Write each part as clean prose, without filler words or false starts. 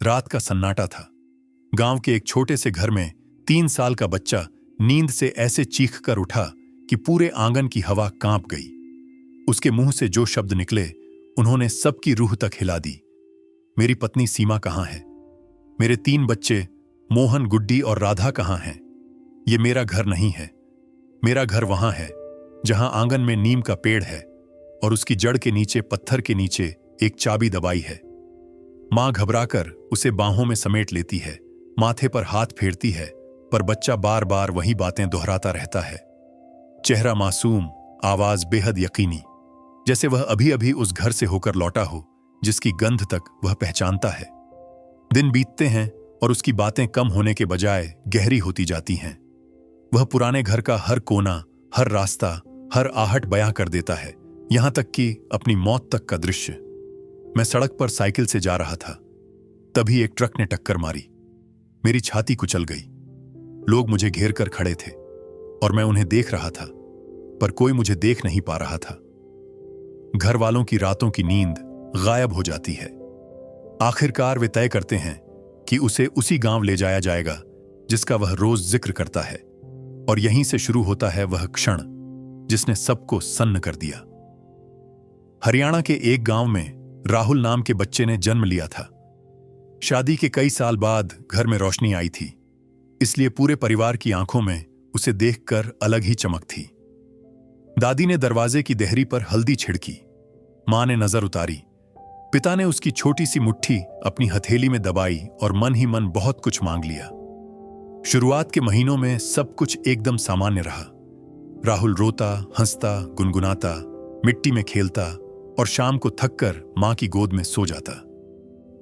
रात का सन्नाटा था। गांव के एक छोटे से घर में 3 साल का बच्चा नींद से ऐसे चीख कर उठा कि पूरे आंगन की हवा कांप गई। उसके मुंह से जो शब्द निकले उन्होंने सबकी रूह तक हिला दी। मेरी पत्नी सीमा कहाँ है? मेरे 3 बच्चे मोहन, गुड्डी और राधा कहाँ हैं? ये मेरा घर नहीं है। मेरा घर वहां है जहां आंगन में नीम का पेड़ है और उसकी जड़ के नीचे पत्थर के नीचे एक चाबी दबाई है। मां घबराकर उसे बाहों में समेट लेती है, माथे पर हाथ फेरती है, पर बच्चा बार बार वही बातें दोहराता रहता है। चेहरा मासूम, आवाज बेहद यकीनी, जैसे वह अभी अभी उस घर से होकर लौटा हो जिसकी गंध तक वह पहचानता है। दिन बीतते हैं और उसकी बातें कम होने के बजाय गहरी होती जाती हैं। वह पुराने घर का हर कोना, हर रास्ता, हर आहट बयां कर देता है, यहां तक कि अपनी मौत तक का दृश्य। मैं सड़क पर साइकिल से जा रहा था, तभी एक ट्रक ने टक्कर मारी। मेरी छाती कुचल गई। लोग मुझे घेर कर खड़े थे और मैं उन्हें देख रहा था, पर कोई मुझे देख नहीं पा रहा था। घर वालों की रातों की नींद गायब हो जाती है। आखिरकार वे तय करते हैं कि उसे उसी गांव ले जाया जाएगा जिसका वह रोज जिक्र करता है, और यहीं से शुरू होता है वह क्षण जिसने सबको सन्न कर दिया। हरियाणा के एक गांव में राहुल नाम के बच्चे ने जन्म लिया था। शादी के कई साल बाद घर में रोशनी आई थी, इसलिए पूरे परिवार की आंखों में उसे देखकर अलग ही चमक थी। दादी ने दरवाजे की देहरी पर हल्दी छिड़की, मां ने नजर उतारी, पिता ने उसकी छोटी सी मुट्ठी अपनी हथेली में दबाई और मन ही मन बहुत कुछ मांग लिया। शुरुआत के महीनों में सब कुछ एकदम सामान्य रहा। राहुल रोता, हंसता, गुनगुनाता, मिट्टी में खेलता और शाम को थककर मां की गोद में सो जाता।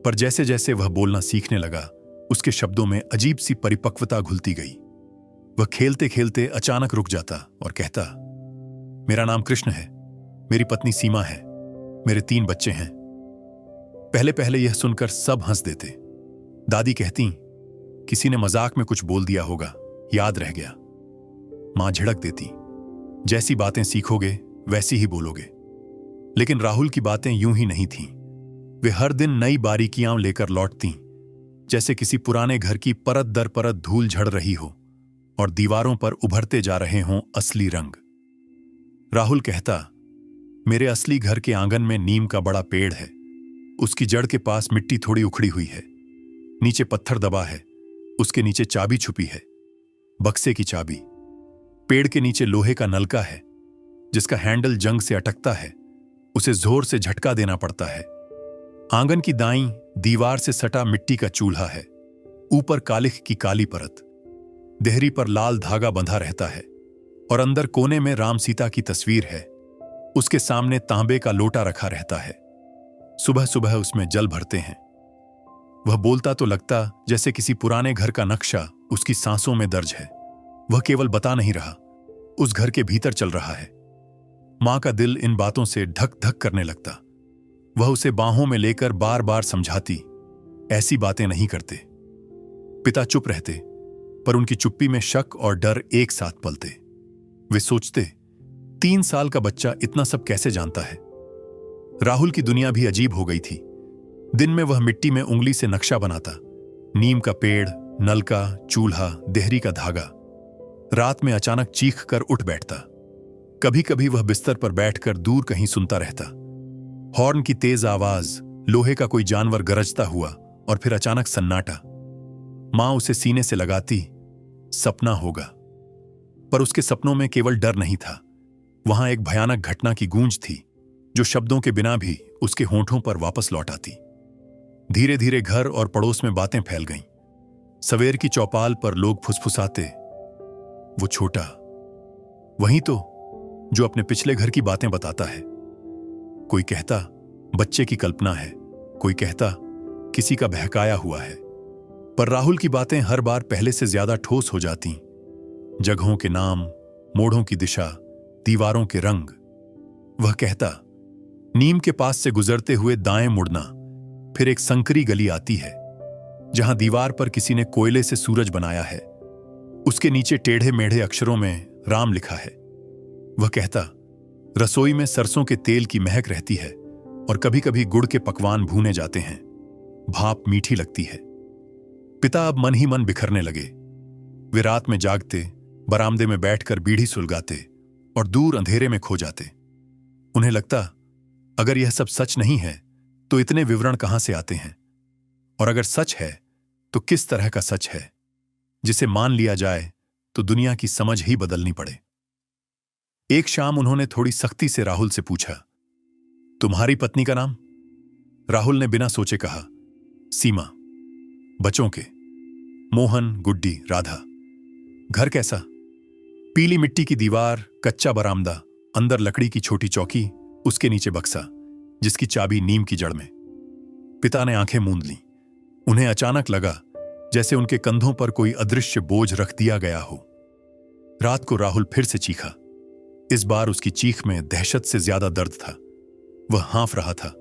पर जैसे जैसे वह बोलना सीखने लगा, उसके शब्दों में अजीब सी परिपक्वता घुलती गई। वह खेलते खेलते अचानक रुक जाता और कहता, मेरा नाम कृष्ण है, मेरी पत्नी सीमा है, मेरे 3 बच्चे हैं। पहले पहले यह सुनकर सब हंस देते। दादी कहती, किसी ने मजाक में कुछ बोल दिया होगा, याद रह गया। मां झिड़क देती, जैसी बातें सीखोगे वैसी ही बोलोगे। लेकिन राहुल की बातें यूं ही नहीं थीं। वे हर दिन नई बारीकियां लेकर लौटतीं, जैसे किसी पुराने घर की परत दर परत धूल झड़ रही हो और दीवारों पर उभरते जा रहे हों असली रंग। राहुल कहता, मेरे असली घर के आंगन में नीम का बड़ा पेड़ है। उसकी जड़ के पास मिट्टी थोड़ी उखड़ी हुई है, नीचे पत्थर दबा है, उसके नीचे चाबी छुपी है, बक्से की चाबी। पेड़ के नीचे लोहे का नलका है जिसका हैंडल जंग से अटकता है, उसे जोर से झटका देना पड़ता है। आंगन की दाईं दीवार से सटा मिट्टी का चूल्हा है, ऊपर कालिख की काली परत, देहरी पर लाल धागा बंधा रहता है और अंदर कोने में राम सीता की तस्वीर है। उसके सामने तांबे का लोटा रखा रहता है। सुबह सुबह उसमें जल भरते हैं। वह बोलता तो लगता जैसे किसी पुराने घर का नक्शा उसकी सांसों में दर्ज है। वह केवल बता नहीं रहा, उस घर के भीतर चल रहा है। मां का दिल इन बातों से धक धक करने लगता। वह उसे बाहों में लेकर बार बार समझाती, ऐसी बातें नहीं करते। पिता चुप रहते, पर उनकी चुप्पी में शक और डर एक साथ पलते। वे सोचते, 3 साल का बच्चा इतना सब कैसे जानता है। राहुल की दुनिया भी अजीब हो गई थी। दिन में वह मिट्टी में उंगली से नक्शा बनाता, नीम का पेड़, नलका, चूल्हा, देहरी का धागा। रात में अचानक चीख कर उठ बैठता। कभी कभी वह बिस्तर पर बैठकर दूर कहीं सुनता रहता। हॉर्न की तेज आवाज, लोहे का कोई जानवर गरजता हुआ और फिर अचानक सन्नाटा। मां उसे सीने से लगाती, सपना होगा। पर उसके सपनों में केवल डर नहीं था, वहां एक भयानक घटना की गूंज थी जो शब्दों के बिना भी उसके होंठों पर वापस लौट आती। धीरे धीरे घर और पड़ोस में बातें फैल गईं। सवेर की चौपाल पर लोग फुसफुसाते, वो छोटा, वही तो जो अपने पिछले घर की बातें बताता है। कोई कहता बच्चे की कल्पना है, कोई कहता किसी का बहकाया हुआ है। पर राहुल की बातें हर बार पहले से ज्यादा ठोस हो जाती। जगहों के नाम, मोड़ों की दिशा, दीवारों के रंग। वह कहता, नीम के पास से गुजरते हुए दाएं मुड़ना, फिर एक संकरी गली आती है जहां दीवार पर किसी ने कोयले से सूरज बनाया है। उसके नीचे टेढ़े मेढ़े अक्षरों में राम लिखा है। वह कहता, रसोई में सरसों के तेल की महक रहती है और कभी कभी गुड़ के पकवान भूने जाते हैं। भाप मीठी लगती है। पिता अब मन ही मन बिखरने लगे। वे रात में जागते, बरामदे में बैठकर बीड़ी सुलगाते और दूर अंधेरे में खो जाते। उन्हें लगता, अगर यह सब सच नहीं है तो इतने विवरण कहां से आते हैं, और अगर सच है तो किस तरह का सच है जिसे मान लिया जाए तो दुनिया की समझ ही बदलनी पड़े। एक शाम उन्होंने थोड़ी सख्ती से राहुल से पूछा, तुम्हारी पत्नी का नाम? राहुल ने बिना सोचे कहा, सीमा। बच्चों के? मोहन, गुड्डी, राधा। घर कैसा? पीली मिट्टी की दीवार, कच्चा बरामदा, अंदर लकड़ी की छोटी चौकी, उसके नीचे बक्सा जिसकी चाबी नीम की जड़ में। पिता ने आंखें मूंद लीं। उन्हें अचानक लगा जैसे उनके कंधों पर कोई अदृश्य बोझ रख दिया गया हो। रात को राहुल फिर से चीखा। इस बार उसकी चीख में दहशत से ज्यादा दर्द था। वह हाँफ रहा था।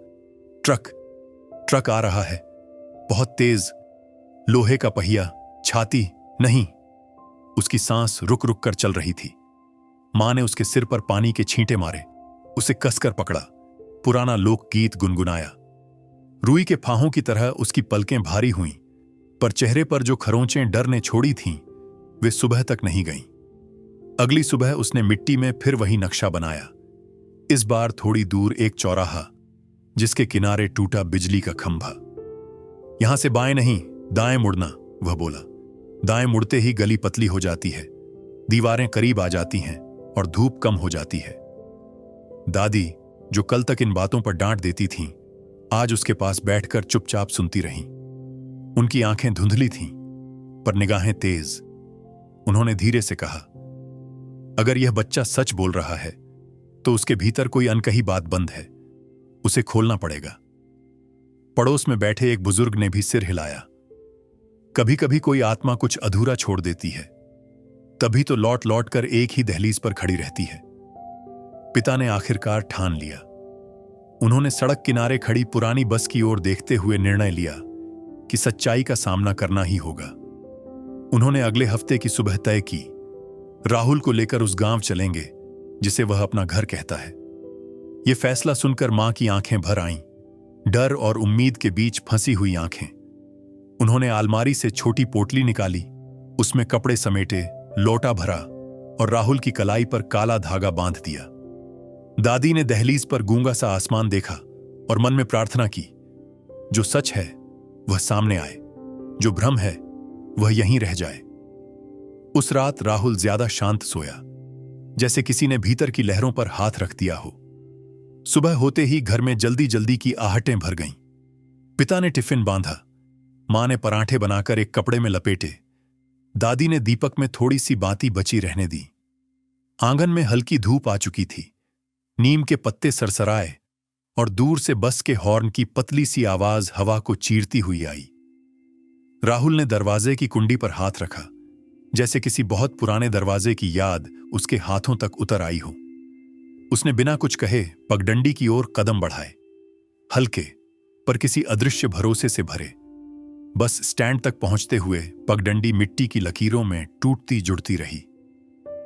ट्रक आ रहा है, बहुत तेज, लोहे का पहिया, छाती नहीं। उसकी सांस रुक रुक कर चल रही थी। मां ने उसके सिर पर पानी के छींटे मारे, उसे कसकर पकड़ा, पुराना लोकगीत गुनगुनाया। रुई के फाहों की तरह उसकी पलकें भारी हुईं, पर चेहरे पर जो खरोंचें डर ने छोड़ी थीं वे सुबह तक नहीं गईं। अगली सुबह उसने मिट्टी में फिर वही नक्शा बनाया। इस बार थोड़ी दूर एक चौराहा जिसके किनारे टूटा बिजली का खंभा। यहां से बाएं नहीं, दाएं मुड़ना, वह बोला। दाएं मुड़ते ही गली पतली हो जाती है, दीवारें करीब आ जाती हैं और धूप कम हो जाती है। दादी, जो कल तक इन बातों पर डांट देती थीं, आज उसके पास बैठकर चुपचाप सुनती रहीं। उनकी आंखें धुंधली थीं, पर निगाहें तेज। उन्होंने धीरे से कहा, अगर यह बच्चा सच बोल रहा है तो उसके भीतर कोई अनकही बात बंद है, उसे खोलना पड़ेगा। पड़ोस में बैठे एक बुजुर्ग ने भी सिर हिलाया। कभी कभी कोई आत्मा कुछ अधूरा छोड़ देती है, तभी तो लौट लौट कर एक ही दहलीज पर खड़ी रहती है। पिता ने आखिरकार ठान लिया। उन्होंने सड़क किनारे खड़ी पुरानी बस की ओर देखते हुए निर्णय लिया कि सच्चाई का सामना करना ही होगा। उन्होंने अगले हफ्ते की सुबह तय की, राहुल को लेकर उस गांव चलेंगे जिसे वह अपना घर कहता है। यह फैसला सुनकर मां की आंखें भर आईं, डर और उम्मीद के बीच फंसी हुई आंखें। उन्होंने अलमारी से छोटी पोटली निकाली, उसमें कपड़े समेटे, लोटा भरा और राहुल की कलाई पर काला धागा बांध दिया। दादी ने दहलीज पर गूंगा सा आसमान देखा और मन में प्रार्थना की, जो सच है वह सामने आए, जो भ्रम है वह यहीं रह जाए। उस रात राहुल ज्यादा शांत सोया, जैसे किसी ने भीतर की लहरों पर हाथ रख दिया हो। सुबह होते ही घर में जल्दी जल्दी की आहटें भर गईं। पिता ने टिफिन बांधा, मां ने पराठे बनाकर एक कपड़े में लपेटे, दादी ने दीपक में थोड़ी सी बाती बची रहने दी। आंगन में हल्की धूप आ चुकी थी, नीम के पत्ते सरसराए और दूर से बस के हॉर्न की पतली सी आवाज हवा को चीरती हुई आई। राहुल ने दरवाजे की कुंडी पर हाथ रखा, जैसे किसी बहुत पुराने दरवाजे की याद उसके हाथों तक उतर आई हो। उसने बिना कुछ कहे पगडंडी की ओर कदम बढ़ाए, हल्के पर किसी अदृश्य भरोसे से भरे। बस स्टैंड तक पहुंचते हुए पगडंडी मिट्टी की लकीरों में टूटती जुड़ती रही।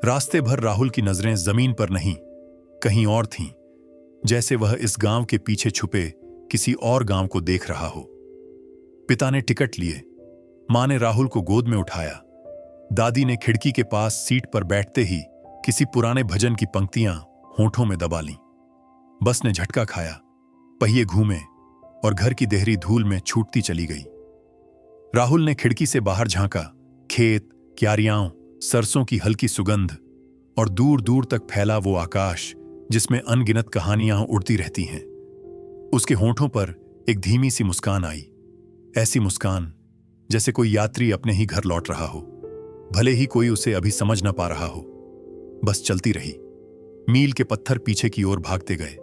रास्ते भर राहुल की नजरें जमीन पर नहीं, कहीं और थीं, जैसे वह इस गांव के पीछे छुपे किसी और गांव को देख रहा हो। पिता ने टिकट लिए, मां ने राहुल को गोद में उठाया, दादी ने खिड़की के पास सीट पर बैठते ही किसी पुराने भजन की पंक्तियां होठों में दबा लीं। बस ने झटका खाया, पहिए घूमे और घर की देहरी धूल में छूटती चली गई। राहुल ने खिड़की से बाहर झांका, खेत, क्यारियां, सरसों की हल्की सुगंध और दूर दूर तक फैला वो आकाश जिसमें अनगिनत कहानियां उड़ती रहती हैं। उसके होठों पर एक धीमी सी मुस्कान आई, ऐसी मुस्कान जैसे कोई यात्री अपने ही घर लौट रहा हो, भले ही कोई उसे अभी समझ ना पा रहा हो। बस चलती रही, मील के पत्थर पीछे की ओर भागते गए।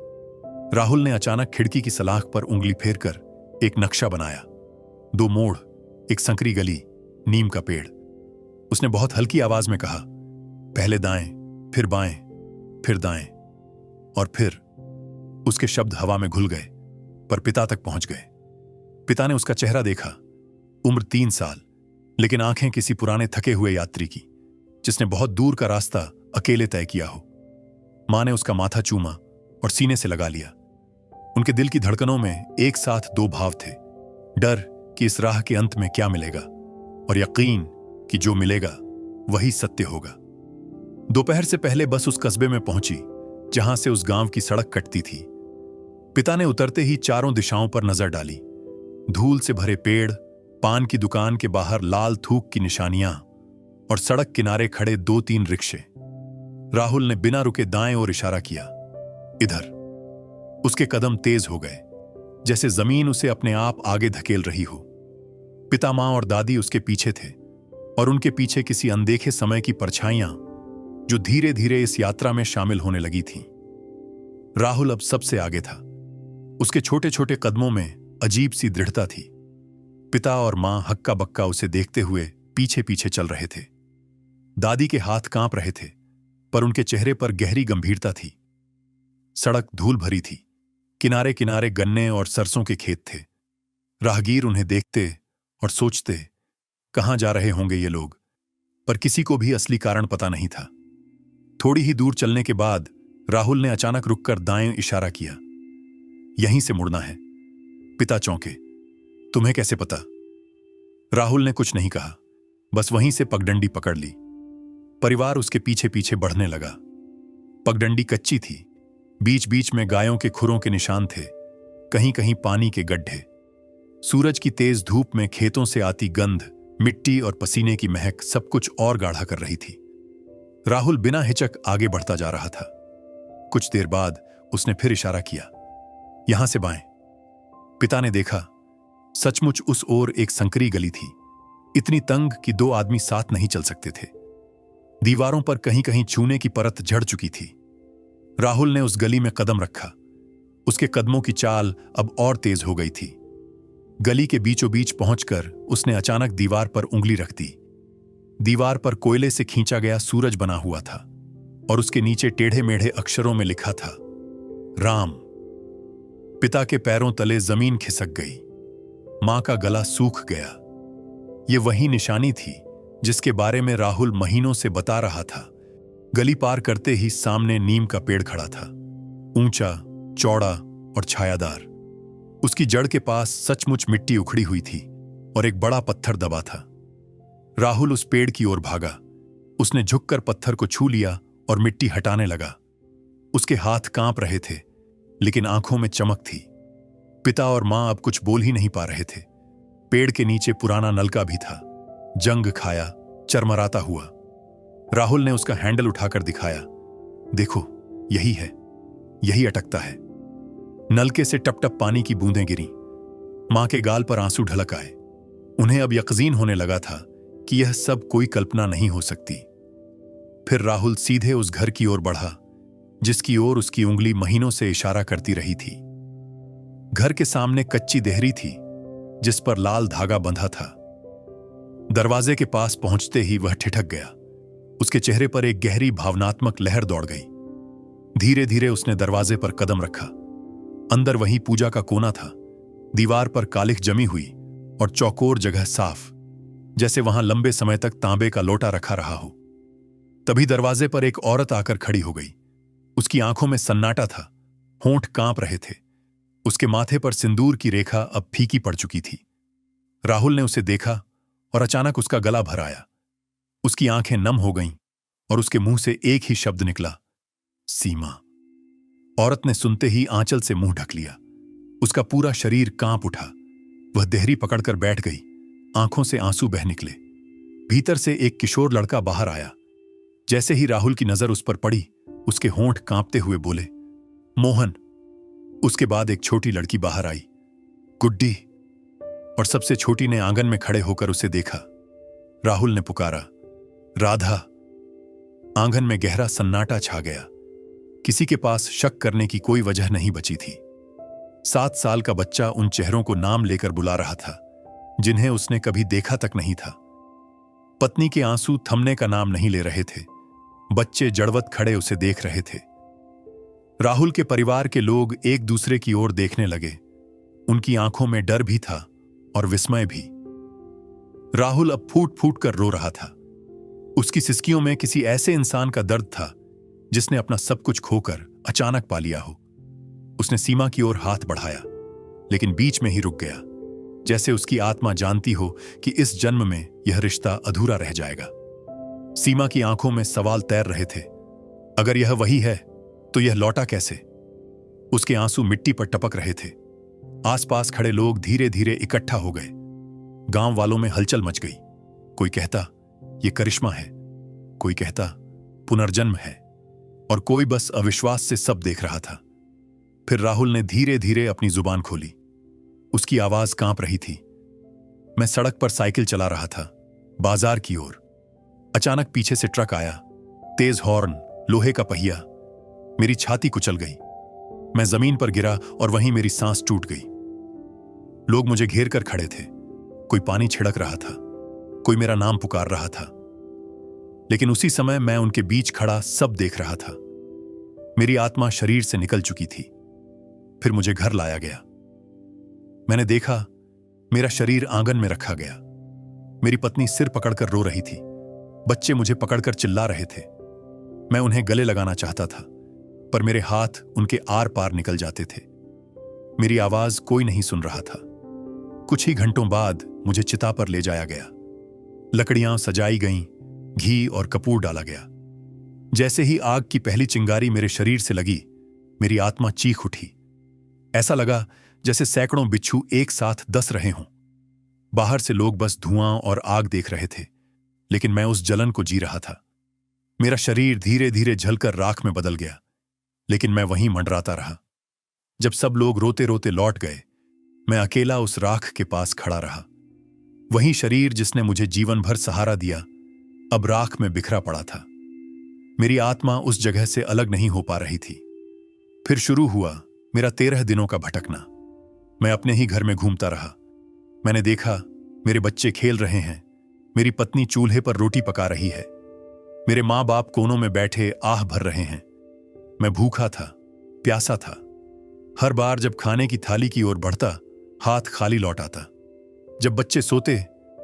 राहुल ने अचानक खिड़की की सलाख पर उंगली फेरकर एक नक्शा बनाया। 2 मोड़, एक संकरी गली, नीम का पेड़। उसने बहुत हल्की आवाज में कहा, पहले दाएं, फिर बाएं, फिर दाएं। और फिर उसके शब्द हवा में घुल गए, पर पिता तक पहुंच गए। पिता ने उसका चेहरा देखा, उम्र 3 साल, लेकिन आंखें किसी पुराने थके हुए यात्री की, जिसने बहुत दूर का रास्ता अकेले तय किया हो। मां ने उसका माथा चूमा और सीने से लगा लिया। उनके दिल की धड़कनों में एक साथ 2 भाव थे, डर कि इस राह के अंत में क्या मिलेगा, और यकीन कि जो मिलेगा वही सत्य होगा। दोपहर से पहले बस उस कस्बे में पहुंची जहां से उस गांव की सड़क कटती थी। पिता ने उतरते ही चारों दिशाओं पर नजर डाली। धूल से भरे पेड़, पान की दुकान के बाहर लाल थूक की निशानियां और सड़क किनारे खड़े 2-3 रिक्शे। राहुल ने बिना रुके दाएं ओर इशारा किया, इधर। उसके कदम तेज हो गए, जैसे जमीन उसे अपने आप आगे धकेल रही हो। पिता, मां और दादी उसके पीछे थे, और उनके पीछे किसी अनदेखे समय की परछाइयां जो धीरे धीरे इस यात्रा में शामिल होने लगी थीं। राहुल अब सबसे आगे था। उसके छोटे छोटे कदमों में अजीब सी दृढ़ता थी। पिता और मां हक्का बक्का उसे देखते हुए पीछे पीछे चल रहे थे। दादी के हाथ कांप रहे थे, पर उनके चेहरे पर गहरी गंभीरता थी। सड़क धूल भरी थी, किनारे किनारे गन्ने और सरसों के खेत थे। राहगीर उन्हें देखते और सोचते, कहां जा रहे होंगे ये लोग, पर किसी को भी असली कारण पता नहीं था। थोड़ी ही दूर चलने के बाद राहुल ने अचानक रुककर दाएं इशारा किया, यहीं से मुड़ना है। पिता चौंके, तुम्हें कैसे पता? राहुल ने कुछ नहीं कहा, बस वहीं से पगडंडी पकड़ ली। परिवार उसके पीछे पीछे बढ़ने लगा। पगडंडी कच्ची थी, बीच बीच में गायों के खुरों के निशान थे, कहीं कहीं पानी के गड्ढे। सूरज की तेज धूप में खेतों से आती गंध, मिट्टी और पसीने की महक सब कुछ और गाढ़ा कर रही थी। राहुल बिना हिचक आगे बढ़ता जा रहा था। कुछ देर बाद उसने फिर इशारा किया, यहां से बाएं। पिता ने देखा, सचमुच उस ओर एक संकरी गली थी, इतनी तंग कि 2 आदमी साथ नहीं चल सकते थे। दीवारों पर कहीं कहीं चूने की परत झड़ चुकी थी। राहुल ने उस गली में कदम रखा। उसके कदमों की चाल अब और तेज हो गई थी। गली के बीचों बीच पहुंचकर उसने अचानक दीवार पर उंगली रख दी। दीवार पर कोयले से खींचा गया सूरज बना हुआ था, और उसके नीचे टेढ़े मेढ़े अक्षरों में लिखा था, राम। पिता के पैरों तले जमीन खिसक गई। मां का गला सूख गया। यह वही निशानी थी जिसके बारे में राहुल महीनों से बता रहा था। गली पार करते ही सामने नीम का पेड़ खड़ा था, ऊंचा, चौड़ा और छायादार। उसकी जड़ के पास सचमुच मिट्टी उखड़ी हुई थी और एक बड़ा पत्थर दबा था। राहुल उस पेड़ की ओर भागा। उसने झुककर पत्थर को छू लिया और मिट्टी हटाने लगा। उसके हाथ कांप रहे थे, लेकिन आंखों में चमक थी। पिता और मां अब कुछ बोल ही नहीं पा रहे थे। पेड़ के नीचे पुराना नलका भी था, जंग खाया, चरमराता हुआ। राहुल ने उसका हैंडल उठाकर दिखाया, देखो, यही है, यही अटकता है। नलके से टप टप पानी की बूंदें गिरी। मां के गाल पर आंसू ढलक आए। उन्हें अब यकीन होने लगा था कि यह सब कोई कल्पना नहीं हो सकती। फिर राहुल सीधे उस घर की ओर बढ़ा जिसकी ओर उसकी उंगली महीनों से इशारा करती रही थी। घर के सामने कच्ची देहरी थी जिस पर लाल धागा बंधा था। दरवाजे के पास पहुंचते ही वह ठिठक गया। उसके चेहरे पर एक गहरी भावनात्मक लहर दौड़ गई। धीरे धीरे उसने दरवाजे पर कदम रखा। अंदर वही पूजा का कोना था, दीवार पर कालिख जमी हुई और चौकोर जगह साफ, जैसे वहां लंबे समय तक तांबे का लोटा रखा रहा हो। तभी दरवाजे पर एक औरत आकर खड़ी हो गई। उसकी आंखों में सन्नाटा था, होंठ कांप रहे थे। उसके माथे पर सिंदूर की रेखा अब फीकी पड़ चुकी थी। राहुल ने उसे देखा और अचानक उसका गला भर आया। उसकी आंखें नम हो गईं और उसके मुंह से एक ही शब्द निकला, सीमा। औरत ने सुनते ही आंचल से मुंह ढक लिया। उसका पूरा शरीर कांप उठा। वह देहरी पकड़कर बैठ गई। आंखों से आंसू बह निकले। भीतर से एक किशोर लड़का बाहर आया। जैसे ही राहुल की नजर उस पर पड़ी, उसके होंठ कांपते हुए बोले, मोहन। उसके बाद एक छोटी लड़की बाहर आई, गुड्डी, और सबसे छोटी ने आंगन में खड़े होकर उसे देखा। राहुल ने पुकारा, राधा। आंगन में गहरा सन्नाटा छा गया। किसी के पास शक करने की कोई वजह नहीं बची थी। 7 साल का बच्चा उन चेहरों को नाम लेकर बुला रहा था जिन्हें उसने कभी देखा तक नहीं था। पत्नी के आंसू थमने का नाम नहीं ले रहे थे। बच्चे जड़वत खड़े उसे देख रहे थे। राहुल के परिवार के लोग एक दूसरे की ओर देखने लगे। उनकी आंखों में डर भी था और विस्मय भी। राहुल अब फूट फूट कर रो रहा था। उसकी सिसकियों में किसी ऐसे इंसान का दर्द था जिसने अपना सब कुछ खोकर अचानक पा लिया हो। उसने सीमा की ओर हाथ बढ़ाया, लेकिन बीच में ही रुक गया। जैसे उसकी आत्मा जानती हो कि इस जन्म में यह रिश्ता अधूरा रह जाएगा। सीमा की आंखों में सवाल तैर रहे थे। अगर यह वही है तो यह लौटा कैसे? उसके आंसू मिट्टी पर टपक रहे थे। आसपास खड़े लोग धीरे धीरे इकट्ठा हो गए। गांव वालों में हलचल मच गई। कोई कहता यह करिश्मा है, कोई कहता पुनर्जन्म है, और कोई बस अविश्वास से सब देख रहा था। फिर राहुल ने धीरे धीरे अपनी जुबान खोली। उसकी आवाज कांप रही थी। मैं सड़क पर साइकिल चला रहा था, बाजार की ओर। अचानक पीछे से ट्रक आया। तेज हॉर्न, लोहे का पहिया। मेरी छाती कुचल गई। मैं जमीन पर गिरा और वहीं मेरी सांस टूट गई। लोग मुझे घेर कर खड़े थे। कोई पानी छिड़क रहा था, कोई मेरा नाम पुकार रहा था। लेकिन उसी समय मैं उनके बीच खड़ा सब देख रहा था। मेरी आत्मा शरीर से निकल चुकी थी। फिर मुझे घर लाया गया। मैंने देखा मेरा शरीर आंगन में रखा गया। मेरी पत्नी सिर पकड़कर रो रही थी। बच्चे मुझे पकड़कर चिल्ला रहे थे। मैं उन्हें गले लगाना चाहता था, पर मेरे हाथ उनके आर पार निकल जाते थे। मेरी आवाज कोई नहीं सुन रहा था। कुछ ही घंटों बाद मुझे चिता पर ले जाया गया। लकड़ियां सजाई गईं, घी और कपूर डाला गया। जैसे ही आग की पहली चिंगारी मेरे शरीर से लगी, मेरी आत्मा चीख उठी। ऐसा लगा जैसे सैकड़ों बिच्छू एक साथ डस रहे हों। बाहर से लोग बस धुआं और आग देख रहे थे, लेकिन मैं उस जलन को जी रहा था। मेरा शरीर धीरे धीरे जलकर राख में बदल गया, लेकिन मैं वहीं मंडराता रहा। जब सब लोग रोते रोते लौट गए, मैं अकेला उस राख के पास खड़ा रहा। वही शरीर जिसने मुझे जीवन भर सहारा दिया, अब राख में बिखरा पड़ा था। मेरी आत्मा उस जगह से अलग नहीं हो पा रही थी। फिर शुरू हुआ मेरा 13 दिनों का भटकना। मैं अपने ही घर में घूमता रहा। मैंने देखा मेरे बच्चे खेल रहे हैं, मेरी पत्नी चूल्हे पर रोटी पका रही है, मेरे माँ बाप कोनों में बैठे आह भर रहे हैं। मैं भूखा था, प्यासा था। हर बार जब खाने की थाली की ओर बढ़ता, हाथ खाली लौट आता। जब बच्चे सोते,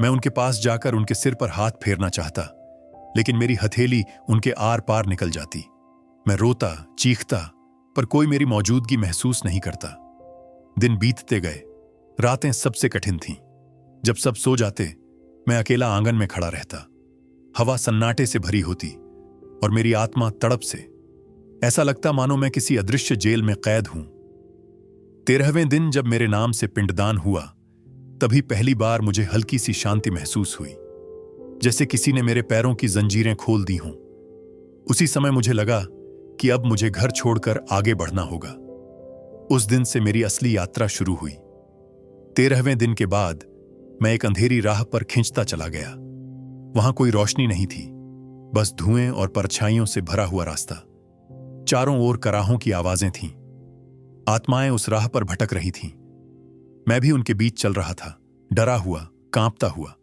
मैं उनके पास जाकर उनके सिर पर हाथ फेरना चाहता, लेकिन मेरी हथेली उनके आर पार निकल जाती। मैं रोता, चीखता, पर कोई मेरी मौजूदगी महसूस नहीं करता। दिन बीतते गए। रातें सबसे कठिन थीं। जब सब सो जाते, मैं अकेला आंगन में खड़ा रहता। हवा सन्नाटे से भरी होती और मेरी आत्मा तड़प से। ऐसा लगता मानो मैं किसी अदृश्य जेल में कैद हूं। 13वें दिन जब मेरे नाम से पिंडदान हुआ, तभी पहली बार मुझे हल्की सी शांति महसूस हुई, जैसे किसी ने मेरे पैरों की जंजीरें खोल दी हों। उसी समय मुझे लगा कि अब मुझे घर छोड़कर आगे बढ़ना होगा। उस दिन से मेरी असली यात्रा शुरू हुई। 13वें दिन के बाद मैं एक अंधेरी राह पर खिंचता चला गया। वहां कोई रोशनी नहीं थी, बस धुएं और परछाइयों से भरा हुआ रास्ता। चारों ओर कराहों की आवाजें थीं। आत्माएं उस राह पर भटक रही थीं। मैं भी उनके बीच चल रहा था, डरा हुआ, कांपता हुआ।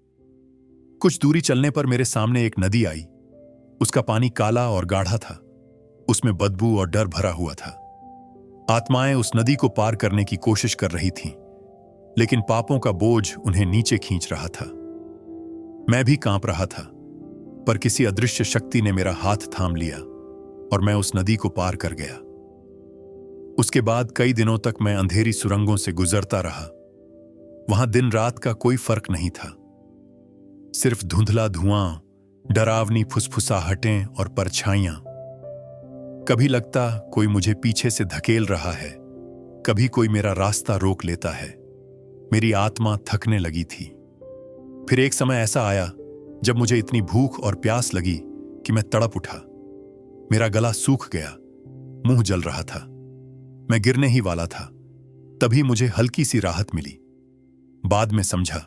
कुछ दूरी चलने पर मेरे सामने एक नदी आई। उसका पानी काला और गाढ़ा था। उसमें बदबू और डर भरा हुआ था। आत्माएं उस नदी को पार करने की कोशिश कर रही थीं, लेकिन पापों का बोझ उन्हें नीचे खींच रहा था। मैं भी कांप रहा था, पर किसी अदृश्य शक्ति ने मेरा हाथ थाम लिया और मैं उस नदी को पार कर गया। उसके बाद कई दिनों तक मैं अंधेरी सुरंगों से गुजरता रहा। वहां दिन रात का कोई फर्क नहीं था, सिर्फ धुंधला धुआं, डरावनी फुसफुसाहटें और परछाइयां। कभी लगता कोई मुझे पीछे से धकेल रहा है, कभी कोई मेरा रास्ता रोक लेता है। मेरी आत्मा थकने लगी थी। फिर एक समय ऐसा आया जब मुझे इतनी भूख और प्यास लगी कि मैं तड़प उठा। मेरा गला सूख गया, मुंह जल रहा था, मैं गिरने ही वाला था। तभी मुझे हल्की सी राहत मिली। बाद में समझा,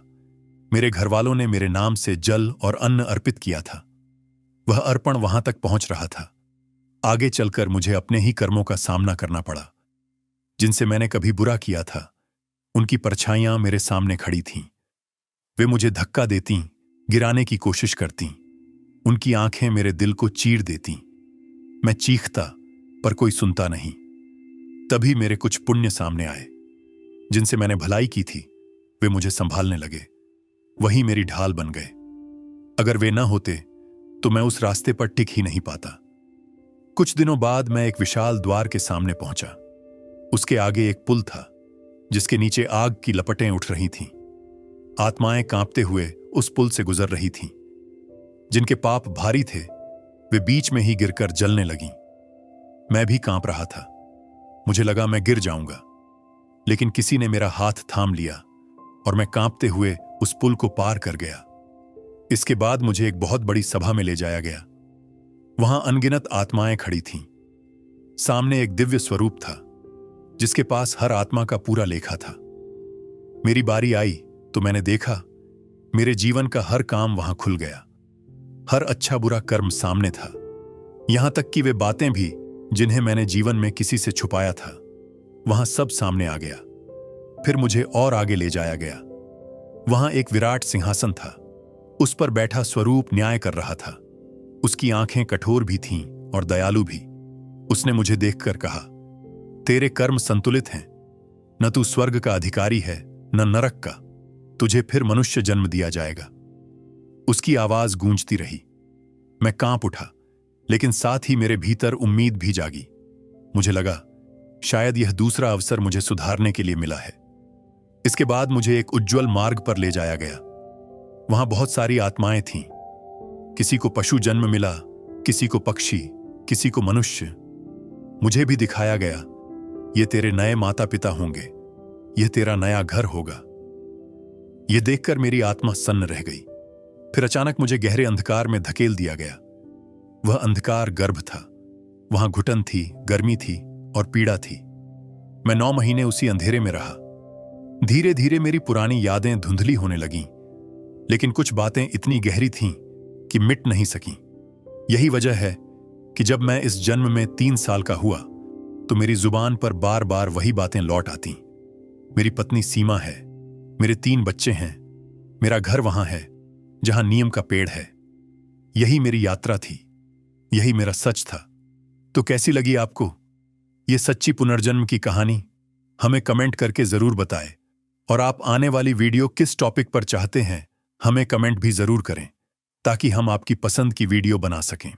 मेरे घरवालों ने मेरे नाम से जल और अन्न अर्पित किया था। वह अर्पण वहां तक पहुंच रहा था। आगे चलकर मुझे अपने ही कर्मों का सामना करना पड़ा। जिनसे मैंने कभी बुरा किया था, उनकी परछाइयां मेरे सामने खड़ी थीं। वे मुझे धक्का देतीं, गिराने की कोशिश करतीं। उनकी आंखें मेरे दिल को चीर देतीं। मैं चीखता, पर कोई सुनता नहीं। तभी मेरे कुछ पुण्य सामने आए। जिनसे मैंने भलाई की थी, वे मुझे संभालने लगे। वही मेरी ढाल बन गए। अगर वे न होते तो मैं उस रास्ते पर टिक ही नहीं पाता। कुछ दिनों बाद मैं एक विशाल द्वार के सामने पहुंचा। उसके आगे एक पुल था, जिसके नीचे आग की लपटें उठ रही थीं। आत्माएं कांपते हुए उस पुल से गुजर रही थीं। जिनके पाप भारी थे वे बीच में ही गिरकर जलने लगीं। मैं भी कांप रहा था। मुझे लगा मैं गिर जाऊंगा, लेकिन किसी ने मेरा हाथ थाम लिया और मैं कांपते हुए उस पुल को पार कर गया। इसके बाद मुझे एक बहुत बड़ी सभा में ले जाया गया। वहां अनगिनत आत्माएं खड़ी थीं। सामने एक दिव्य स्वरूप था जिसके पास हर आत्मा का पूरा लेखा था। मेरी बारी आई तो मैंने देखा मेरे जीवन का हर काम वहां खुल गया। हर अच्छा बुरा कर्म सामने था, यहां तक कि वे बातें भी जिन्हें मैंने जीवन में किसी से छुपाया था, वहां सब सामने आ गया। फिर मुझे और आगे ले जाया गया। वहां एक विराट सिंहासन था। उस पर बैठा स्वरूप न्याय कर रहा था। उसकी आंखें कठोर भी थीं और दयालु भी। उसने मुझे देखकर कहा, तेरे कर्म संतुलित हैं। न तू स्वर्ग का अधिकारी है न नरक का। तुझे फिर मनुष्य जन्म दिया जाएगा। उसकी आवाज गूंजती रही। मैं कांप उठा, लेकिन साथ ही मेरे भीतर उम्मीद भी जागी। मुझे लगा शायद यह दूसरा अवसर मुझे सुधारने के लिए मिला है। इसके बाद मुझे एक उज्जवल मार्ग पर ले जाया गया। वहां बहुत सारी आत्माएं थीं। किसी को पशु जन्म मिला, किसी को पक्षी, किसी को मनुष्य। मुझे भी दिखाया गया, ये तेरे नए माता पिता होंगे, यह तेरा नया घर होगा। यह देखकर मेरी आत्मा सन्न रह गई। फिर अचानक मुझे गहरे अंधकार में धकेल दिया गया। वह अंधकार गर्भ था। वहां घुटन थी, गर्मी थी और पीड़ा थी। मैं 9 महीने उसी अंधेरे में रहा। धीरे धीरे मेरी पुरानी यादें धुंधली होने लगीं, लेकिन कुछ बातें इतनी गहरी थीं कि मिट नहीं सकीं। यही वजह है कि जब मैं इस जन्म में 3 साल का हुआ तो मेरी जुबान पर बार बार वही बातें लौट आती। मेरी पत्नी सीमा है, मेरे 3 बच्चे हैं, मेरा घर वहां है जहां नीम का पेड़ है। यही मेरी यात्रा थी, यही मेरा सच था। तो कैसी लगी आपको ये सच्ची पुनर्जन्म की कहानी? हमें कमेंट करके जरूर बताएं। और आप आने वाली वीडियो किस टॉपिक पर चाहते हैं, हमें कमेंट भी जरूर करें ताकि हम आपकी पसंद की वीडियो बना सकें।